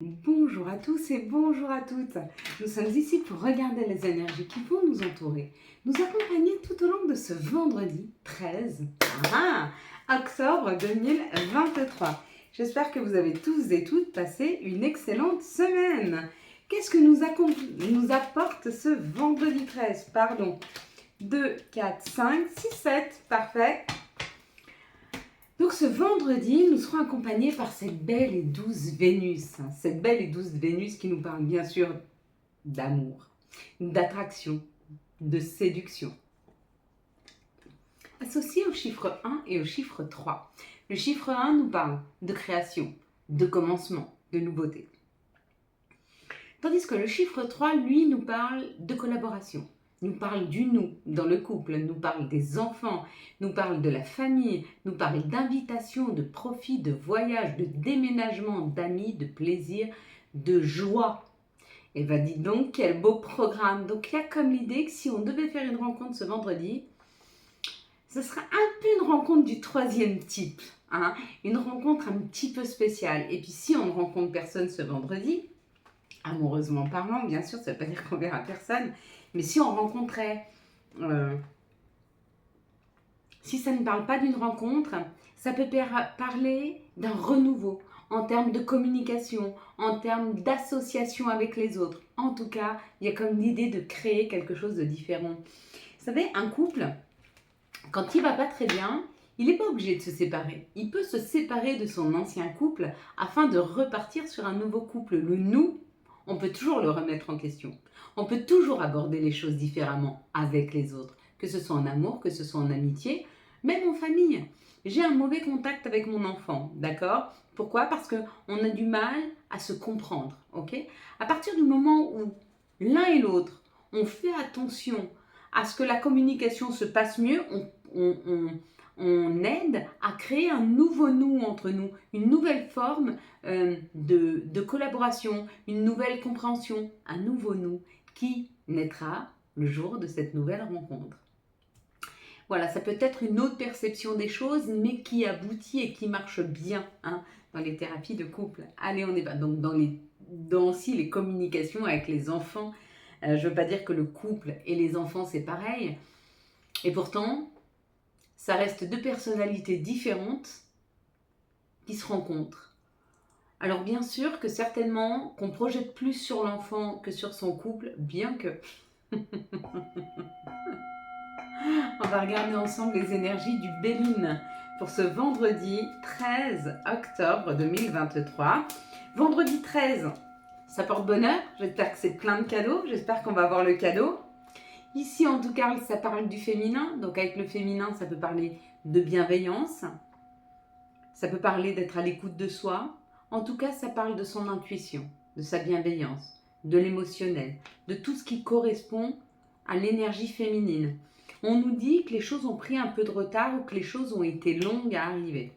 Bonjour à tous et bonjour à toutes. Nous sommes ici pour regarder les énergies qui vont nous entourer, nous accompagner tout au long de ce vendredi 13 octobre 2023. J'espère que vous avez tous et toutes passé une excellente semaine. Qu'est-ce que nous apporte ce vendredi 13? 2, 4, 5, 6, 7. Parfait. Donc ce vendredi, nous serons accompagnés par cette belle et douce Vénus. Cette belle et douce Vénus qui nous parle bien sûr d'amour, d'attraction, de séduction. Associée au chiffre 1 et au chiffre 3. Le chiffre 1 nous parle de création, de commencement, de nouveauté. Tandis que le chiffre 3, lui, nous parle de collaboration. Nous parle du nous dans le couple, nous parle des enfants, nous parle de la famille, nous parle d'invitation, de profit, de voyage, de déménagement, d'amis, de plaisir, de joie. Et bien dis donc, quel beau programme. Donc il y a comme l'idée que si on devait faire une rencontre ce vendredi, ce sera un peu une rencontre du troisième type. Une rencontre un petit peu spéciale. Et puis si on ne rencontre personne ce vendredi, amoureusement parlant, bien sûr, ça ne veut pas dire qu'on verra personne, mais si on rencontrait, si ça ne parle pas d'une rencontre, ça peut parler d'un renouveau en termes de communication, en termes d'association avec les autres. En tout cas, il y a comme l'idée de créer quelque chose de différent. Vous savez, un couple, quand il ne va pas très bien, il n'est pas obligé de se séparer. Il peut se séparer de son ancien couple afin de repartir sur un nouveau couple. Le nous, on peut toujours le remettre en question. On peut toujours aborder les choses différemment avec les autres, que ce soit en amour, que ce soit en amitié, même en famille. J'ai un mauvais contact avec mon enfant, d'accord? Pourquoi? Parce qu'on a du mal à se comprendre, ok? À partir du moment où l'un et l'autre, on fait attention à ce que la communication se passe mieux, on aide à créer un nouveau nous entre nous, une nouvelle forme de collaboration, une nouvelle compréhension, un nouveau nous qui naîtra le jour de cette nouvelle rencontre. Voilà, ça peut être une autre perception des choses, mais qui aboutit et qui marche bien dans les thérapies de couple. Allez, on est pas donc dans aussi les communications avec les enfants. Je ne veux pas dire que le couple et les enfants c'est pareil, et pourtant, ça reste deux personnalités différentes qui se rencontrent. Alors bien sûr que certainement qu'on projette plus sur l'enfant que sur son couple, bien que... On va regarder ensemble les énergies du Béline pour ce vendredi 13 octobre 2023. Vendredi 13, ça porte bonheur, j'espère que c'est plein de cadeaux, j'espère qu'on va avoir le cadeau. Ici en tout cas, ça parle du féminin, donc avec le féminin, ça peut parler de bienveillance, ça peut parler d'être à l'écoute de soi. En tout cas, ça parle de son intuition, de sa bienveillance, de l'émotionnel, de tout ce qui correspond à l'énergie féminine. On nous dit que les choses ont pris un peu de retard ou que les choses ont été longues à arriver.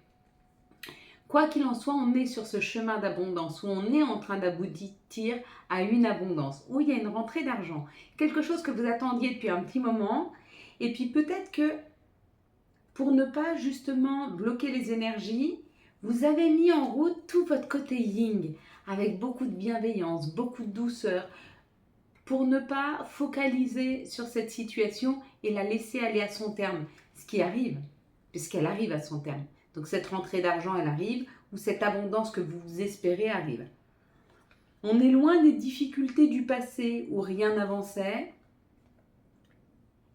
Quoi qu'il en soit, on est sur ce chemin d'abondance où on est en train d'aboutir à une abondance, où il y a une rentrée d'argent, quelque chose que vous attendiez depuis un petit moment, et puis peut-être que pour ne pas justement bloquer les énergies, vous avez mis en route tout votre côté yin, avec beaucoup de bienveillance, beaucoup de douceur, pour ne pas focaliser sur cette situation et la laisser aller à son terme, ce qui arrive, puisqu'elle arrive à son terme. Donc cette rentrée d'argent, elle arrive, ou cette abondance que vous espérez arrive. On est loin des difficultés du passé où rien n'avançait,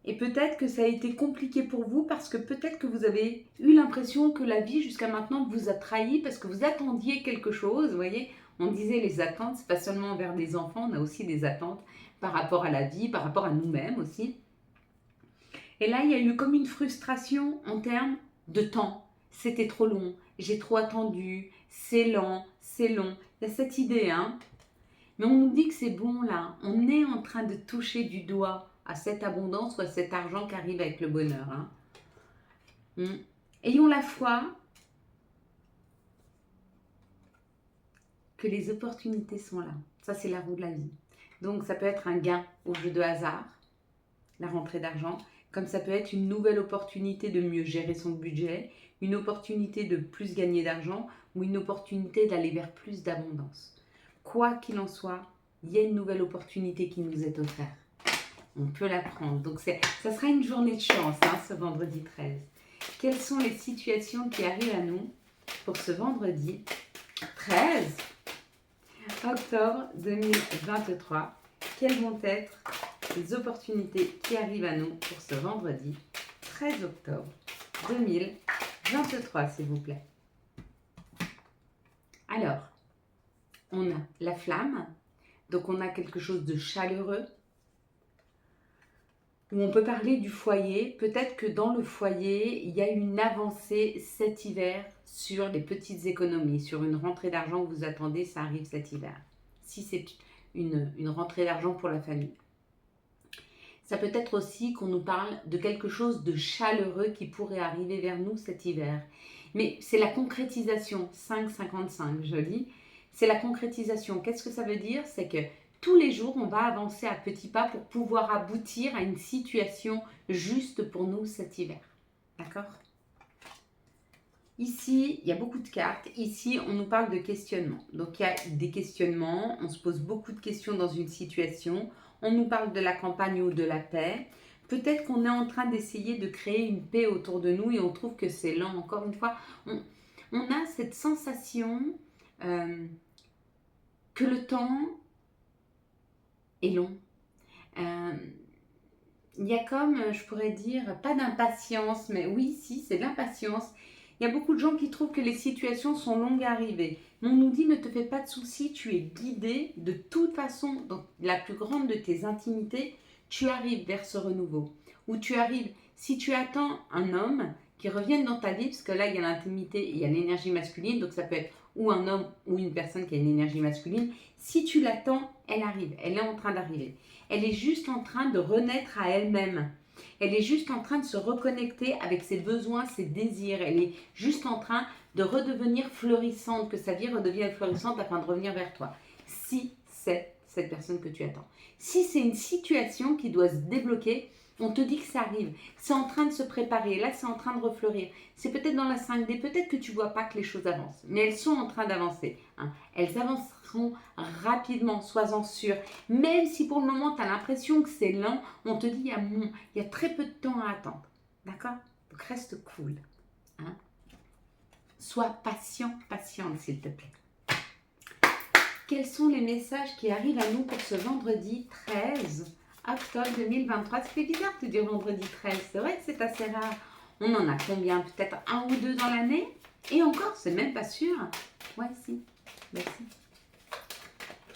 et peut-être que ça a été compliqué pour vous parce que peut-être que vous avez eu l'impression que la vie jusqu'à maintenant vous a trahi parce que vous attendiez quelque chose. Vous voyez, on disait les attentes, c'est pas seulement envers des enfants, on a aussi des attentes par rapport à la vie, par rapport à nous-mêmes aussi. Et là, il y a eu comme une frustration en termes de temps. C'était trop long, j'ai trop attendu, c'est lent, c'est long. Il y a cette idée, mais on nous dit que c'est bon là, on est en train de toucher du doigt à cette abondance ou à cet argent qui arrive avec le bonheur. Ayons la foi que les opportunités sont là. Ça, c'est la roue de la vie. Donc, ça peut être un gain au jeu de hasard, la rentrée d'argent, comme ça peut être une nouvelle opportunité de mieux gérer son budget, une opportunité de plus gagner d'argent ou une opportunité d'aller vers plus d'abondance. quoi qu'il en soit, il y a une nouvelle opportunité qui nous est offerte. On peut la prendre. Donc, ça sera une journée de chance, hein, ce vendredi 13. Quelles sont les situations qui arrivent à nous pour ce vendredi 13 octobre 2023? Quelles vont être les opportunités qui arrivent à nous pour ce vendredi 13 octobre 2023, s'il vous plaît? Alors, on a la flamme, donc on a quelque chose de chaleureux, où on peut parler du foyer. Peut-être que dans le foyer, il y a une avancée cet hiver sur les petites économies, sur une rentrée d'argent que vous attendez, ça arrive cet hiver. Si c'est une rentrée d'argent pour la famille. Ça peut être aussi qu'on nous parle de quelque chose de chaleureux qui pourrait arriver vers nous cet hiver. Mais c'est la concrétisation, 5,55, joli. C'est la concrétisation. Qu'est-ce que ça veut dire? C'est que tous les jours, on va avancer à petits pas pour pouvoir aboutir à une situation juste pour nous cet hiver. D'accord? Ici, il y a beaucoup de cartes. Ici, on nous parle de questionnement. Donc, il y a des questionnements. On se pose beaucoup de questions dans une situation. On nous parle de la campagne ou de la paix. Peut-être qu'on est en train d'essayer de créer une paix autour de nous et on trouve que c'est lent. Encore une fois, on a cette sensation que le temps est long. Il y a comme, je pourrais dire, pas d'impatience, mais oui, si, c'est de l'impatience. Il y a beaucoup de gens qui trouvent que les situations sont longues à arriver. Mais on nous dit, ne te fais pas de soucis, tu es guidé de toute façon, dans la plus grande de tes intimités, tu arrives vers ce renouveau. Ou tu arrives, si tu attends un homme qui revienne dans ta vie, parce que là, il y a l'intimité et il y a l'énergie masculine, donc ça peut être ou un homme ou une personne qui a une énergie masculine. Si tu l'attends, elle arrive, elle est en train d'arriver. Elle est juste en train de renaître à elle-même. Elle est juste en train de se reconnecter avec ses besoins, ses désirs. Elle est juste en train de redevenir florissante, que sa vie redevienne florissante afin de revenir vers toi. Si c'est cette personne que tu attends. Si c'est une situation qui doit se débloquer, on te dit que ça arrive. C'est en train de se préparer. Là, c'est en train de refleurir. C'est peut-être dans la 5D. Peut-être que tu ne vois pas que les choses avancent. Mais elles sont en train d'avancer. Hein. Elles avanceront rapidement, sois-en sûr. Même si pour le moment, tu as l'impression que c'est lent, on te dit il y a très peu de temps à attendre. D'accord? Donc, reste cool. Hein. Sois patient, patiente, s'il te plaît. Quels sont les messages qui arrivent à nous pour ce vendredi 13 octobre 2023? Ça fait bizarre de dire vendredi 13. C'est vrai que c'est assez rare. On en a combien? Peut-être 1 ou 2 dans l'année? Et encore, c'est même pas sûr. Ouais, si. Ben, si.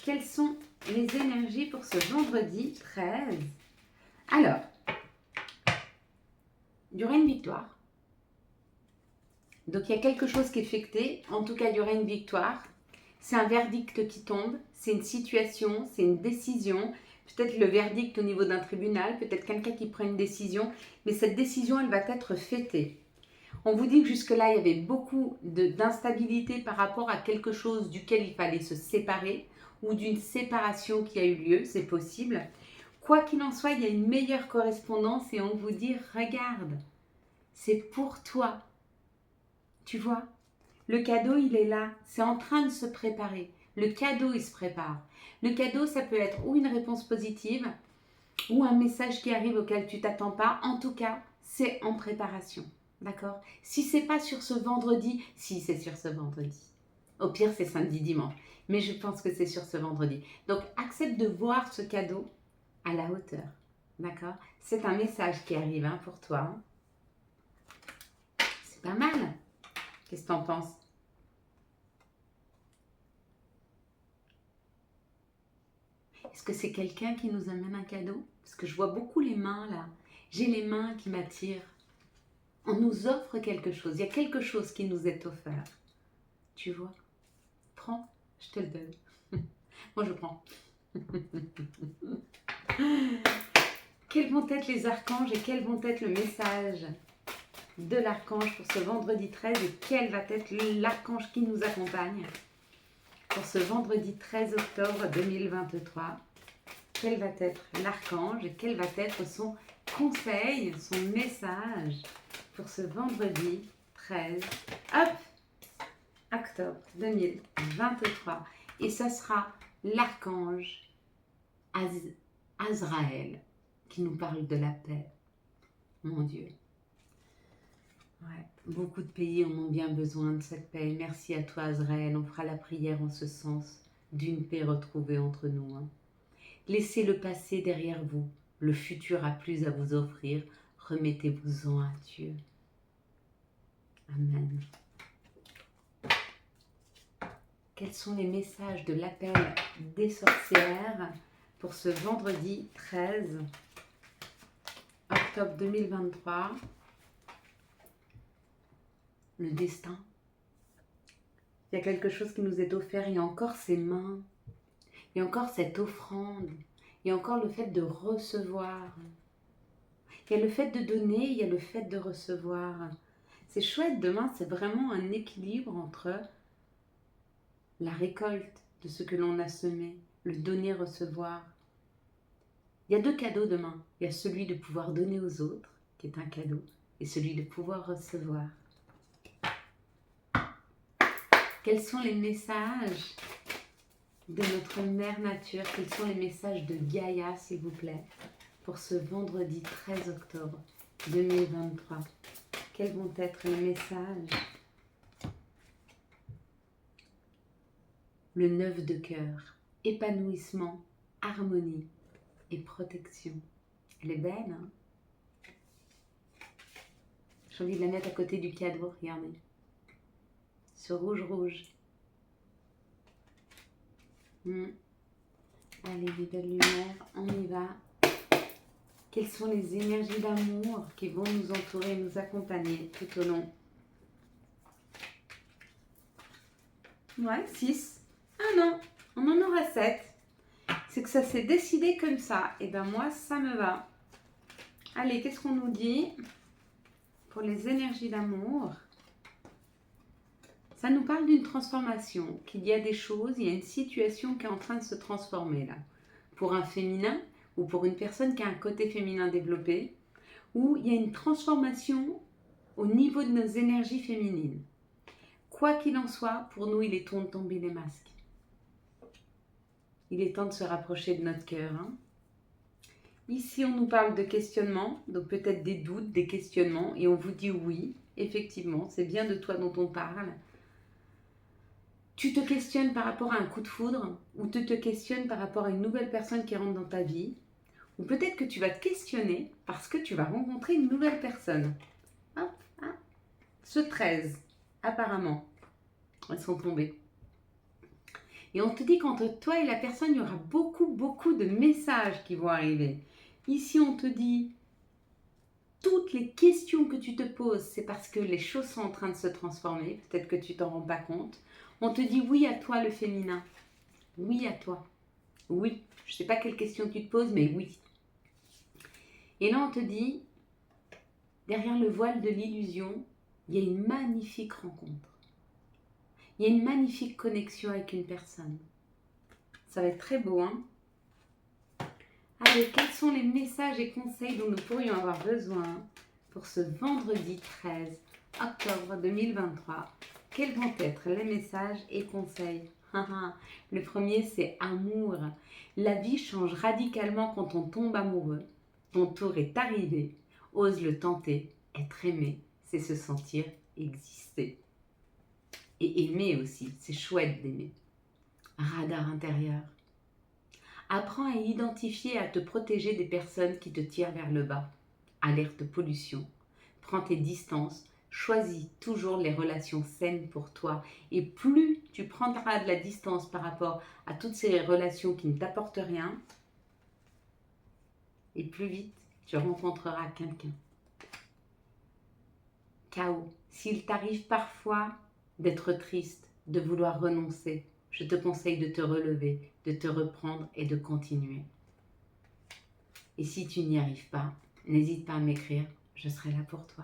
Quelles sont les énergies pour ce vendredi 13? Alors, il y aura une victoire. Donc, il y a quelque chose qui est fêté. En tout cas, il y aura une victoire. C'est un verdict qui tombe. C'est une situation, c'est une décision. Peut-être le verdict au niveau d'un tribunal, peut-être quelqu'un qui prend une décision. Mais cette décision, elle va être fêtée. On vous dit que jusque-là, il y avait beaucoup d'instabilité par rapport à quelque chose duquel il fallait se séparer ou d'une séparation qui a eu lieu, c'est possible. Quoi qu'il en soit, il y a une meilleure correspondance et on vous dit, regarde, c'est pour toi. Tu vois, le cadeau, il est là, c'est en train de se préparer. Le cadeau, il se prépare. Le cadeau, ça peut être ou une réponse positive ou un message qui arrive auquel tu t'attends pas. En tout cas, c'est en préparation. D'accord? Si c'est pas sur ce vendredi, si c'est sur ce vendredi. Au pire, c'est samedi, dimanche. Mais je pense que c'est sur ce vendredi. Donc, accepte de voir ce cadeau à la hauteur. D'accord? C'est un message qui arrive hein, pour toi. C'est pas mal. Qu'est-ce que tu en penses? Est-ce que c'est quelqu'un qui nous amène un cadeau? Parce que je vois beaucoup les mains là. J'ai les mains qui m'attirent. On nous offre quelque chose. Il y a quelque chose qui nous est offert. Tu vois? Prends, je te le donne. Moi, je prends. Quels vont être les archanges et quel vont être le message de l'archange pour ce vendredi 13 et quel va être l'archange qui nous accompagne pour ce vendredi 13 octobre 2023? Quel va être l'archange et quel va être son conseil, son message pour ce vendredi 13 octobre 2023? Et ça sera l'archange Azraël qui nous parle de la paix. Mon Dieu. Ouais. Beaucoup de pays en ont bien besoin de cette paix. Merci à toi, Azraël. On fera la prière en ce sens d'une paix retrouvée entre nous. Laissez le passé derrière vous. Le futur a plus à vous offrir. Remettez-vous-en à Dieu. Amen. Quels sont les messages de l'appel des sorcières pour ce vendredi 13 octobre 2023? Le destin. Il y a quelque chose qui nous est offert. Il y a encore ces mains. Il y a encore cette offrande. Il y a encore le fait de recevoir. Il y a le fait de donner. Il y a le fait de recevoir. C'est chouette. Demain, c'est vraiment un équilibre entre la récolte de ce que l'on a semé, le donner-recevoir. Il y a deux cadeaux demain. Il y a celui de pouvoir donner aux autres, qui est un cadeau, et celui de pouvoir recevoir. Quels sont les messages de notre mère nature? Quels sont les messages de Gaïa, s'il vous plaît, pour ce vendredi 13 octobre 2023? Quels vont être les messages? Le 9 de cœur, épanouissement, harmonie et protection. Elle est belle, hein? J'ai envie de la mettre à côté du cadeau, regardez. Ce rouge. Allez, les belles lumières, on y va. Quelles sont les énergies d'amour qui vont nous entourer, nous accompagner tout au long? Ouais, 6. Ah non, on en aura 7. C'est que ça s'est décidé comme ça. Et ben moi, ça me va. Allez, qu'est-ce qu'on nous dit pour les énergies d'amour? Ça nous parle d'une transformation, qu'il y a des choses, il y a une situation qui est en train de se transformer là. Pour un féminin ou pour une personne qui a un côté féminin développé, où il y a une transformation au niveau de nos énergies féminines. Quoi qu'il en soit, pour nous, il est temps de tomber les masques. Il est temps de se rapprocher de notre cœur. Ici, on nous parle de questionnement, donc peut-être des doutes, des questionnements, et on vous dit oui, effectivement, c'est bien de toi dont on parle. Tu te questionnes par rapport à un coup de foudre, ou tu te questionnes par rapport à une nouvelle personne qui rentre dans ta vie, ou peut-être que tu vas te questionner parce que tu vas rencontrer une nouvelle personne. Hop, hop. Ce 13, apparemment, elles sont tombées. Et on te dit qu'entre toi et la personne, il y aura beaucoup de messages qui vont arriver. Ici, on te dit, toutes les questions que tu te poses, c'est parce que les choses sont en train de se transformer. Peut-être que tu t'en rends pas compte. On te dit oui à toi, le féminin. Oui à toi. Oui. Je ne sais pas quelle question tu te poses, mais oui. Et là, on te dit, derrière le voile de l'illusion, il y a une magnifique rencontre. Il y a une magnifique connexion avec une personne. Ça va être très beau, hein? Allez, quels sont les messages et conseils dont nous pourrions avoir besoin pour ce vendredi 13 octobre 2023? Quels vont être les messages et conseils? Le premier, c'est amour. La vie change radicalement quand on tombe amoureux. Ton tour est arrivé. Ose le tenter. Être aimé, c'est se sentir exister. Et aimer aussi, c'est chouette d'aimer. Radar intérieur. Apprends à identifier et à te protéger des personnes qui te tirent vers le bas. Alerte pollution. Prends tes distances. Choisis toujours les relations saines pour toi. Et plus tu prendras de la distance par rapport à toutes ces relations qui ne t'apportent rien, et plus vite tu rencontreras quelqu'un. Chaos. S'il t'arrive parfois d'être triste, de vouloir renoncer, je te conseille de te relever, de te reprendre et de continuer. Et si tu n'y arrives pas, n'hésite pas à m'écrire, je serai là pour toi.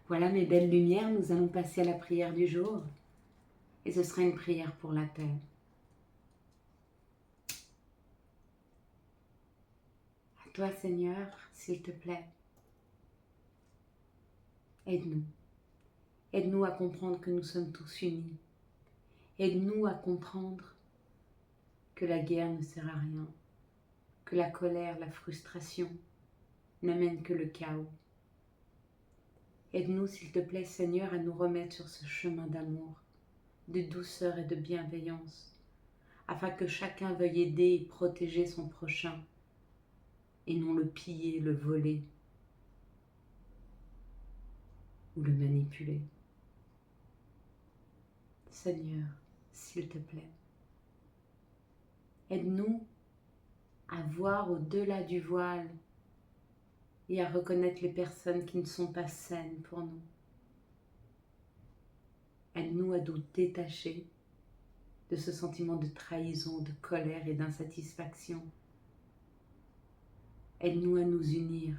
Voilà mes belles lumières, nous allons passer à la prière du jour. Et ce sera une prière pour la paix. À toi Seigneur, s'il te plaît, aide-nous. Aide-nous à comprendre que nous sommes tous unis. Aide-nous à comprendre que la guerre ne sert à rien, que la colère, la frustration n'amènent que le chaos. Aide-nous, s'il te plaît, Seigneur, à nous remettre sur ce chemin d'amour, de douceur et de bienveillance, afin que chacun veuille aider et protéger son prochain, et non le piller, le voler ou le manipuler. Seigneur, s'il te plaît, aide-nous à voir au-delà du voile et à reconnaître les personnes qui ne sont pas saines pour nous. Aide-nous à nous détacher de ce sentiment de trahison, de colère et d'insatisfaction. Aide-nous à nous unir,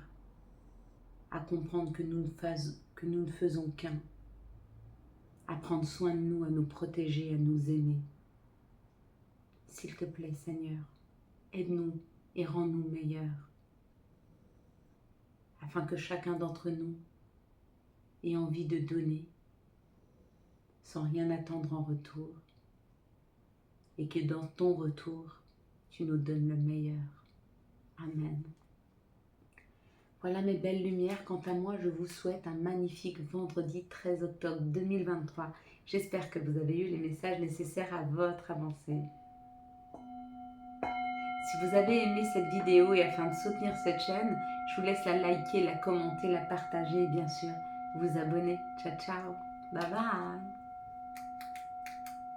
à comprendre que nous ne faisons qu'un, à prendre soin de nous, à nous protéger, à nous aimer. S'il te plaît, Seigneur, aide-nous et rends-nous meilleurs, afin que chacun d'entre nous ait envie de donner, sans rien attendre en retour, et que dans ton retour, tu nous donnes le meilleur. Amen. Voilà mes belles lumières. Quant à moi, je vous souhaite un magnifique vendredi 13 octobre 2023. J'espère que vous avez eu les messages nécessaires à votre avancée. Si vous avez aimé cette vidéo et afin de soutenir cette chaîne, je vous laisse la liker, la commenter, la partager et bien sûr vous abonner. Ciao, ciao. Bye bye.